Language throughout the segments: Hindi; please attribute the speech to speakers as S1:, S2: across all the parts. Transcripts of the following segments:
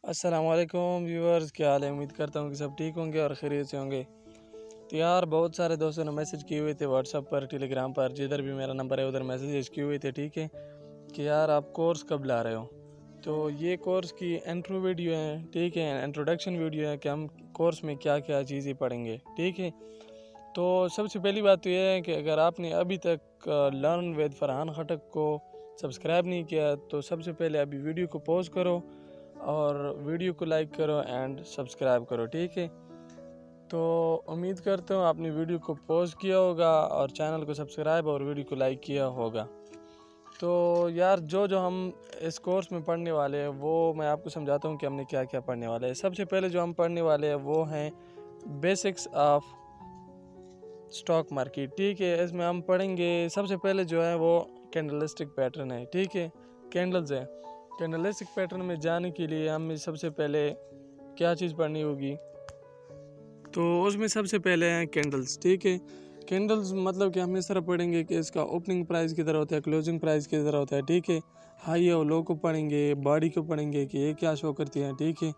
S1: अस्सलाम वालेकुम व्यूअर्स, क्या हाल है। उम्मीद करता हूँ कि सब ठीक होंगे और खैरियत से होंगे। तो यार बहुत सारे दोस्तों ने मैसेज किए हुए थे व्हाट्सअप पर, टेलीग्राम पर, जिधर भी मेरा नंबर है उधर मैसेजेस किए हुए थे, ठीक है, कि यार आप कोर्स कब ला रहे हो। तो ये कोर्स की इंट्रो वीडियो है, ठीक है, इंट्रोडक्शन वीडियो है कि हम कोर्स में क्या क्या चीज़ें पढ़ेंगे, ठीक है। तो सबसे पहली बात तो यह है कि अगर आपने अभी तक लर्न विद फरहान खटक को सब्सक्राइब नहीं किया तो सबसे पहले अभी वीडियो को पॉज करो और वीडियो को लाइक करो एंड सब्सक्राइब करो, ठीक है। तो उम्मीद करता हूँ आपने वीडियो को पॉज किया होगा और चैनल को सब्सक्राइब और वीडियो को लाइक किया होगा। तो यार जो जो हम इस कोर्स में पढ़ने वाले हैं वो मैं आपको समझाता हूँ कि हमने क्या क्या पढ़ने वाले हैं। सबसे पहले जो हम पढ़ने वाले हैं वो हैं बेसिक्स ऑफ स्टॉक मार्केट, ठीक है। इसमें हम पढ़ेंगे सबसे पहले जो है वो कैंडलस्टिक पैटर्न है, ठीक है, कैंडल्स है। कैंडलस्टिक पैटर्न में जाने के लिए हमें सबसे पहले क्या चीज़ पढ़नी होगी, तो उसमें सबसे पहले हैं कैंडल्स, ठीक है। कैंडल्स मतलब कि हम इस तरह पढ़ेंगे कि इसका ओपनिंग प्राइस किधर होता है, क्लोजिंग प्राइस किधर होता है, ठीक है। हाई और लो को पढ़ेंगे, बॉडी को पढ़ेंगे कि ये क्या शो करती है, ठीक है।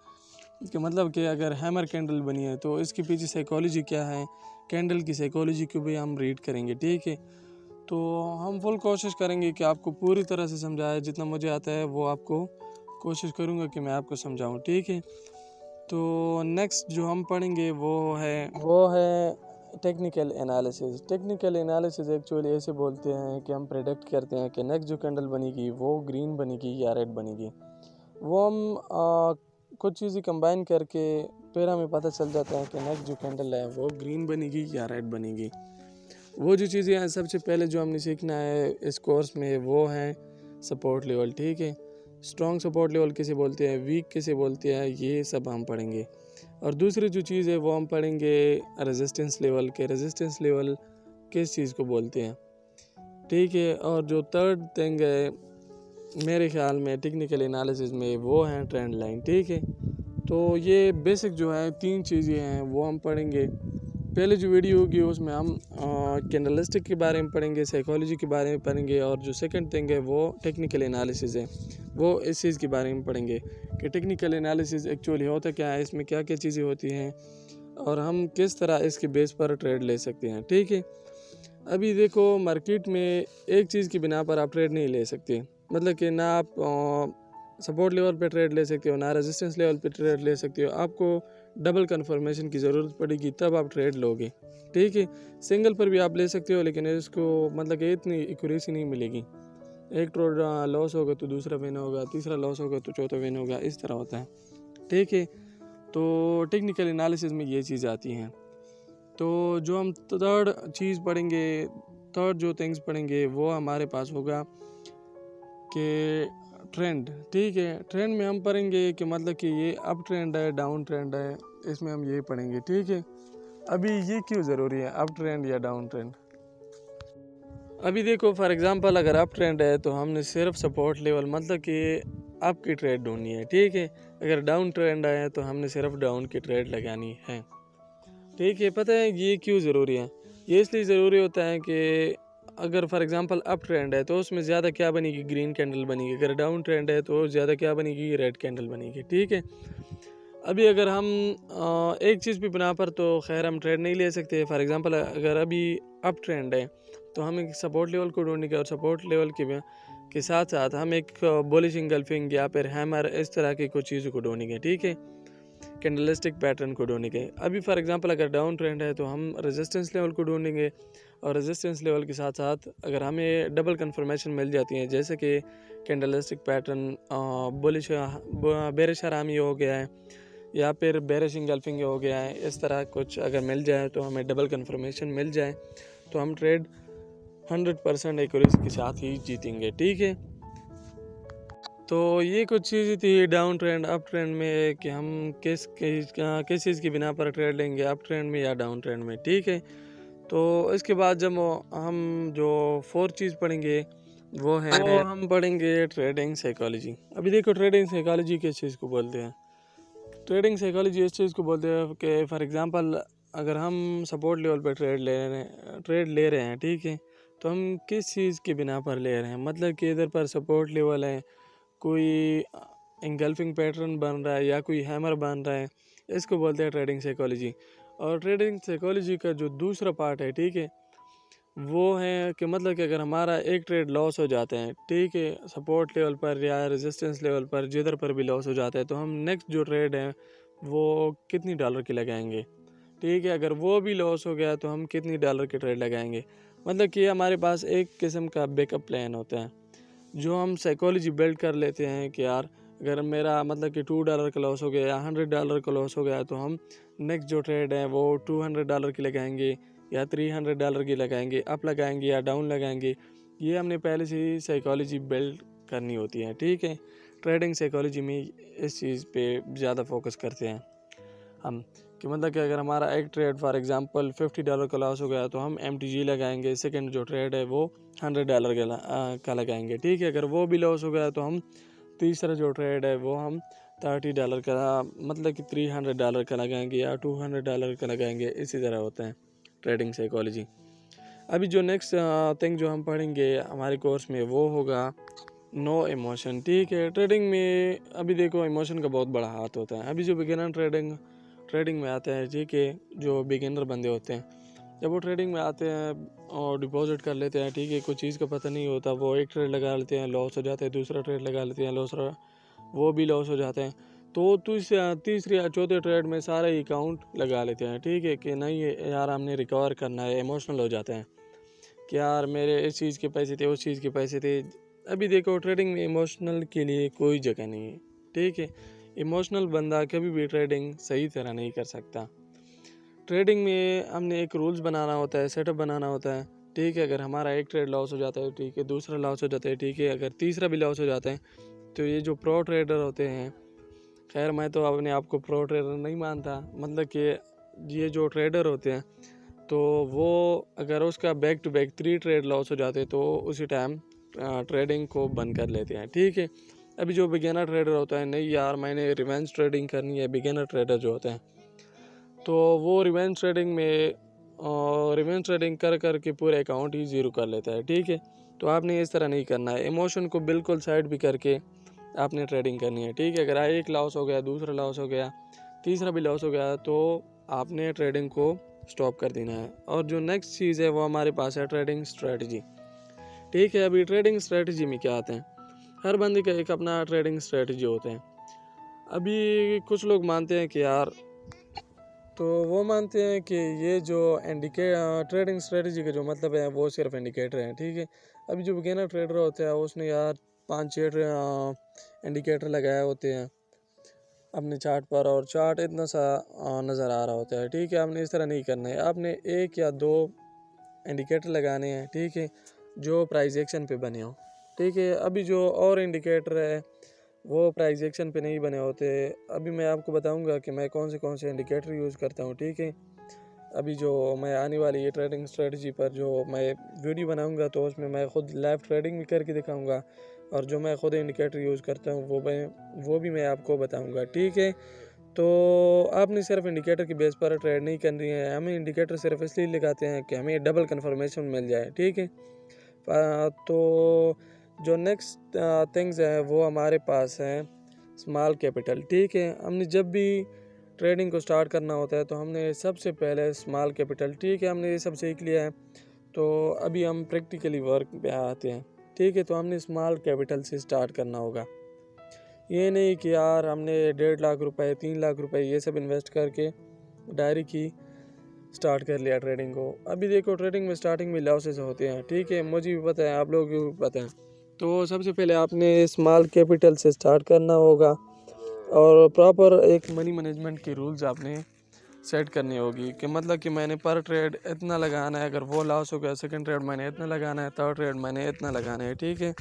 S1: इसका मतलब कि अगर हैमर कैंडल बनी है तो इसके पीछे साइकोलॉजी क्या है, कैंडल की साइकोलॉजी को भी हम रीड करेंगे, ठीक है। तो हम फुल कोशिश करेंगे कि आपको पूरी तरह से समझाए, जितना मुझे आता है वो आपको कोशिश करूँगा कि मैं आपको समझाऊँ, ठीक है। तो नेक्स्ट जो हम पढ़ेंगे वो है technical analysis. Technical analysis actually ऐसे बोलते हैं कि हम प्रेडिक्ट करते हैं कि नेक्स्ट जो कैंडल बनेगी वो ग्रीन बनेगी या रेड बनेगी। वो हम कुछ चीज़ें कंबाइन करके फिर हमें पता चल जाता है कि नेक्स्ट जो कैंडल है वो ग्रीन बनेगी या रेड बनेगी। वो जो चीज़ें हैं सबसे पहले जो हमने सीखना है इस कोर्स में वो हैं सपोर्ट लेवल, ठीक है। स्ट्रॉन्ग सपोर्ट लेवल किसे बोलते हैं, वीक किसे बोलते हैं, ये सब हम पढ़ेंगे। और दूसरी जो चीज़ है वो हम पढ़ेंगे रेजिस्टेंस लेवल के, रेजिस्टेंस लेवल किस चीज़ को बोलते हैं, ठीक है। और जो थर्ड थिंग है मेरे ख्याल में टेक्निकल एनालिसिस में वो है ट्रेंड लाइन, ठीक है। तो ये बेसिक जो है तीन चीज़ें हैं वो हम पढ़ेंगे। पहले जो वीडियो होगी उसमें हम कैंडलस्टिक के बारे में पढ़ेंगे, साइकोलॉजी के बारे में पढ़ेंगे, और जो सेकंड थिंग है वो टेक्निकल एनालिसिस है, वो इस चीज़ के बारे में पढ़ेंगे कि टेक्निकल एनालिसिस एक्चुअली होता क्या है, इसमें क्या क्या चीज़ें होती हैं और हम किस तरह इसके बेस पर ट्रेड ले सकते हैं, ठीक है। अभी देखो मार्केट में एक चीज़ की बिना पर आप ट्रेड नहीं ले सकते, मतलब कि ना आप सपोर्ट लेवल पे ट्रेड ले सकते हो ना रेजिस्टेंस लेवल पे ट्रेड ले सकते हो। आपको डबल कंफर्मेशन की ज़रूरत पड़ेगी तब आप ट्रेड लोगे, ठीक है। सिंगल पर भी आप ले सकते हो लेकिन इसको मतलब कि इतनी एक्यूरेसी नहीं मिलेगी। एक ट्रेड लॉस होगा तो दूसरा विन होगा, तीसरा लॉस होगा तो चौथा विन होगा, इस तरह होता है, ठीक है। तो टेक्निकल एनालिसिस में ये चीज़ आती हैं। तो जो हम थर्ड चीज़ पढ़ेंगे, थर्ड जो थिंग्स पढ़ेंगे वो हमारे पास होगा कि ट्रेंड, ठीक है। ट्रेंड में हम पढ़ेंगे कि मतलब कि ये अप ट्रेंड है, डाउन ट्रेंड है, इसमें हम ये पढ़ेंगे, ठीक है। अभी ये क्यों ज़रूरी है, अप ट्रेंड या डाउन ट्रेंड। अभी देखो फॉर एग्जांपल अगर अप ट्रेंड है तो हमने सिर्फ सपोर्ट लेवल मतलब कि अप की ट्रेड ढूंढनी है, ठीक है। अगर डाउन ट्रेंड आया तो हमने सिर्फ डाउन की ट्रेड लगानी है, ठीक है। पता है ये क्यों ज़रूरी है, ये इसलिए ज़रूरी होता है कि अगर फॉर एग्जांपल अप ट्रेंड है तो उसमें ज़्यादा क्या बनेगी, ग्रीन कैंडल बनेगी। अगर डाउन ट्रेंड है तो ज़्यादा क्या बनेगी, रेड कैंडल बनेगी, ठीक है। अभी अगर हम एक चीज़ भी बना पर तो खैर हम ट्रेड नहीं ले सकते। फॉर एग्जांपल अगर अभी अप ट्रेंड है तो हम एक सपोर्ट लेवल को ढूंढेंगे और सपोर्ट लेवल के साथ साथ हम एक बुलिश इंगल्फिंग या फिर हैमर इस तरह की कुछ चीज़ों को ढूंढेंगे, ठीक है, कैंडलस्टिक पैटर्न को ढूंढेंगे। अभी फॉर एग्जांपल अगर डाउन ट्रेंड है तो हम रेजिस्टेंस लेवल को ढूंढेंगे और रेजिस्टेंस लेवल के साथ साथ अगर हमें डबल कंफर्मेशन मिल जाती है, जैसे कि कैंडलस्टिक पैटर्न बुलिश बेरिश हरामी हो गया है या फिर बेरिश इंगल्फिंग हो गया है, इस तरह कुछ अगर मिल जाए तो हमें डबल कंफर्मेशन मिल जाए तो हम ट्रेड 100% एक्यूरेसी के साथ ही जीतेंगे, ठीक है। तो ये कुछ चीज़ें थी डाउन ट्रेंड अप ट्रेंड में कि हम किस चीज़ की बिना पर ट्रेड लेंगे, अप ट्रेंड में या डाउन ट्रेंड में, ठीक है। तो इसके बाद जब हम जो फोर्थ चीज़ पढ़ेंगे वो हम पढ़ेंगे ट्रेडिंग साइकोलॉजी। अभी देखो ट्रेडिंग साइकोलॉजी किस चीज़ को बोलते हैं। ट्रेडिंग साइकोलॉजी इस चीज़ को बोलते हैं कि फॉर एग्जांपल अगर हम सपोर्ट लेवल पर ट्रेड ले रहे हैं, ठीक है, तो हम किस चीज़ की बिना पर ले रहे हैं, मतलब कि इधर पर सपोर्ट लेवल है, कोई इंगल्फिंग पैटर्न बन रहा है या कोई हैमर बन रहा है, इसको बोलते हैं ट्रेडिंग साइकोलॉजी। और ट्रेडिंग साइकोलॉजी का जो दूसरा पार्ट है, ठीक है, वो है कि मतलब कि अगर हमारा एक ट्रेड लॉस हो जाता है, ठीक है, सपोर्ट लेवल पर या रेजिस्टेंस लेवल पर जिधर पर भी लॉस हो जाता है, तो हम नेक्स्ट जो ट्रेड है वो कितनी डॉलर की लगाएंगे, ठीक है। अगर वो भी लॉस हो गया तो हम कितनी डॉलर की ट्रेड लगाएंगे। मतलब कि हमारे पास एक किस्म का बैकअप प्लान होता है जो हम साइकोलॉजी बिल्ड कर लेते हैं कि यार अगर मेरा मतलब कि $2 का लॉस हो गया या $100 का लॉस हो गया तो हम नेक्स्ट जो ट्रेड है वो $200 की लगाएंगे या $300 की लगाएंगे, अप लगाएंगे या डाउन लगाएंगे। ये हमने पहले से ही साइकोलॉजी बिल्ड करनी होती है, ठीक है। ट्रेडिंग साइकोलॉजी में इस चीज़ पे ज़्यादा फोकस करते हैं हम कि मतलब कि अगर हमारा एक ट्रेड फॉर एग्जांपल $50 का लॉस हो गया तो हम MTG लगाएंगे, सेकंड जो ट्रेड है वो $100 का लगाएंगे, ठीक है। अगर वो भी लॉस हो गया तो हम तीसरा जो ट्रेड है वो हम $30 का मतलब कि $300 का लगाएंगे या $200 का लगाएंगे। इसी तरह होता है ट्रेडिंग साइकोलॉजी। अभी जो नेक्स्ट थिंग जो हम पढ़ेंगे हमारे कोर्स में वो होगा नो इमोशन, ठीक है। ट्रेडिंग में अभी देखो इमोशन का बहुत बड़ा हाथ होता है। अभी जो बिगिनर ट्रेडिंग में आते हैं, ठीक है, जो बिगिनर बंदे होते हैं जब वो ट्रेडिंग में आते हैं और डिपॉजिट कर लेते हैं, ठीक है, कोई चीज़ का पता नहीं होता, वो एक ट्रेड लगा लेते हैं, लॉस हो जाते हैं, दूसरा ट्रेड लगा लेते हैं, वो भी लॉस हो जाते हैं। तो तीसरे या चौथे ट्रेड में सारा ही अकाउंट लगा लेते हैं, ठीक है, कि नहीं यार हमने रिकवर करना है। इमोशनल हो जाते हैं कि यार मेरे इस चीज़ के पैसे थे, उस चीज़ के पैसे थे। अभी देखो ट्रेडिंग में इमोशनल के लिए कोई जगह नहीं है, ठीक है। इमोशनल बंदा कभी भी ट्रेडिंग सही तरह नहीं कर सकता। ट्रेडिंग में हमने एक रूल्स बनाना होता है, सेटअप बनाना होता है, ठीक है। अगर हमारा एक ट्रेड लॉस हो जाता है, ठीक है, दूसरा लॉस हो जाता है, ठीक है, अगर तीसरा भी लॉस हो जाता है तो ये जो प्रो ट्रेडर होते हैं, खैर मैं तो अपने आप को प्रो ट्रेडर नहीं मानता, मतलब कि ये जो ट्रेडर होते हैं तो वो अगर उसका back to back 3 trade loss हो जाते हैं तो उसी टाइम ट्रेडिंग को बंद कर लेते हैं, ठीक है। अभी जो बिगिनर ट्रेडर होता है, नहीं यार मैंने रिवेंज ट्रेडिंग करनी है, बिगिनर ट्रेडर जो होते हैं तो वो रिवेंज ट्रेडिंग कर कर के पूरे अकाउंट ही ज़ीरो कर लेता है, ठीक है। तो आपने इस तरह नहीं करना है, इमोशन को बिल्कुल साइड भी करके आपने ट्रेडिंग करनी है, ठीक है। अगर एक लॉस हो गया, दूसरा लॉस हो गया, तीसरा भी लॉस हो गया तो आपने ट्रेडिंग को स्टॉप कर देना है। और जो नेक्स्ट चीज़ है वो हमारे पास है ट्रेडिंग स्ट्रेटजी, ठीक है। अभी ट्रेडिंग स्ट्रेटजी में क्या आते हैं, हर बंदे का एक अपना ट्रेडिंग स्ट्रेटजी होते हैं। अभी कुछ लोग मानते हैं कि यार तो वो मानते हैं कि ये जो ट्रेडिंग स्ट्रेटजी का जो मतलब है वो सिर्फ इंडिकेटर है, ठीक है। अभी जो बिगिनर ट्रेडर होते हैं उसने यार 5-6 इंडिकेटर लगाए होते हैं अपने चार्ट पर और चार्ट इतना सा नज़र आ रहा होता है, ठीक है। आपने इस तरह नहीं करना है, आपने 1 या 2 इंडिकेटर लगाने हैं, ठीक है, जो प्राइस एक्शन पे बने हो, ठीक है। अभी जो और इंडिकेटर है वो प्राइस एक्शन पे नहीं बने होते। अभी मैं आपको बताऊंगा कि मैं कौन से इंडिकेटर यूज़ करता हूँ, ठीक है। अभी जो मैं आने वाली ये ट्रेडिंग स्ट्रेटजी पर जो मैं वीडियो बनाऊंगा तो उसमें मैं ख़ुद लाइव ट्रेडिंग भी करके दिखाऊंगा और जो मैं ख़ुद इंडिकेटर यूज़ करता हूँ वो भी मैं आपको बताऊंगा, ठीक है। तो आपने सिर्फ इंडिकेटर की बेस पर ट्रेड नहीं करनी है, हमें इंडिकेटर सिर्फ इसलिए लगाते हैं कि हमें डबल कन्फर्मेशन मिल जाए, ठीक है। तो जो नेक्स्ट थिंग्स हैं वो हमारे पास हैं स्मॉल कैपिटल, ठीक है। हमने जब भी ट्रेडिंग को स्टार्ट करना होता है तो हमने सबसे पहले स्मॉल कैपिटल, ठीक है, हमने ये सब सीख लिया है। तो अभी हम प्रैक्टिकली वर्क पे आते हैं, ठीक है। तो हमने स्मॉल कैपिटल से स्टार्ट करना होगा। ये नहीं कि यार हमने 1.5 लाख रुपए 3 लाख रुपए ये सब इन्वेस्ट करके डायरेक्ट ही स्टार्ट कर लिया ट्रेडिंग को। अभी देखो ट्रेडिंग में स्टार्टिंग में लॉसेस होते हैं, ठीक है, मुझे भी पता है, आप लोगों को भी पता है। तो सबसे पहले आपने स्मॉल कैपिटल से स्टार्ट करना होगा और प्रॉपर एक मनी मैनेजमेंट के रूल्स आपने सेट करनी होगी कि मतलब कि मैंने पर ट्रेड इतना लगाना है, अगर वो लॉस हो गया सेकंड ट्रेड मैंने इतना लगाना है, थर्ड ट्रेड मैंने इतना लगाना है, ठीक है।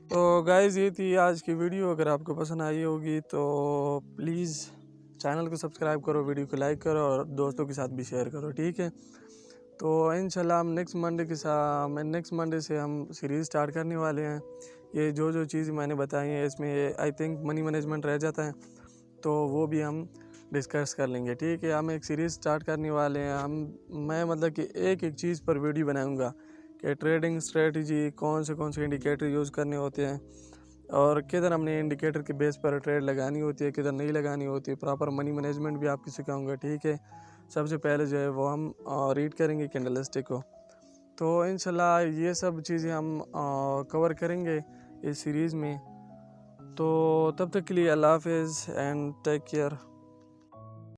S1: तो गाइस ये थी आज की वीडियो, अगर आपको पसंद आई होगी तो प्लीज़ चैनल को सब्सक्राइब करो, वीडियो को लाइक करो और दोस्तों के साथ भी शेयर करो, ठीक है। तो इंशाल्लाह हम नेक्स्ट मंडे से हम सीरीज़ स्टार्ट करने वाले हैं। ये जो चीज़ मैंने बताई है इसमें आई थिंक मनी मैनेजमेंट रह जाता है तो वो भी हम डिस्कस कर लेंगे, ठीक है। हम एक सीरीज़ स्टार्ट करने वाले हैं। मैं मतलब कि एक चीज़ पर वीडियो बनाऊंगा कि ट्रेडिंग स्ट्रेटजी कौन से इंडिकेटर यूज़ करने होते हैं और किधर हमने इंडिकेटर के बेस पर ट्रेड लगानी होती है, किधर नहीं लगानी होती है। प्रॉपर मनी मैनेजमेंट भी आपको सिखाऊंगा, ठीक है। सबसे पहले जो है वो हम रीड करेंगे कैंडलस्टिक को। तो इंशाल्लाह ये सब चीज़ें हम कवर करेंगे इस सीरीज़ में। तो तब तक के लिए अल्लाह हाफिज़ एंड टेक केयर।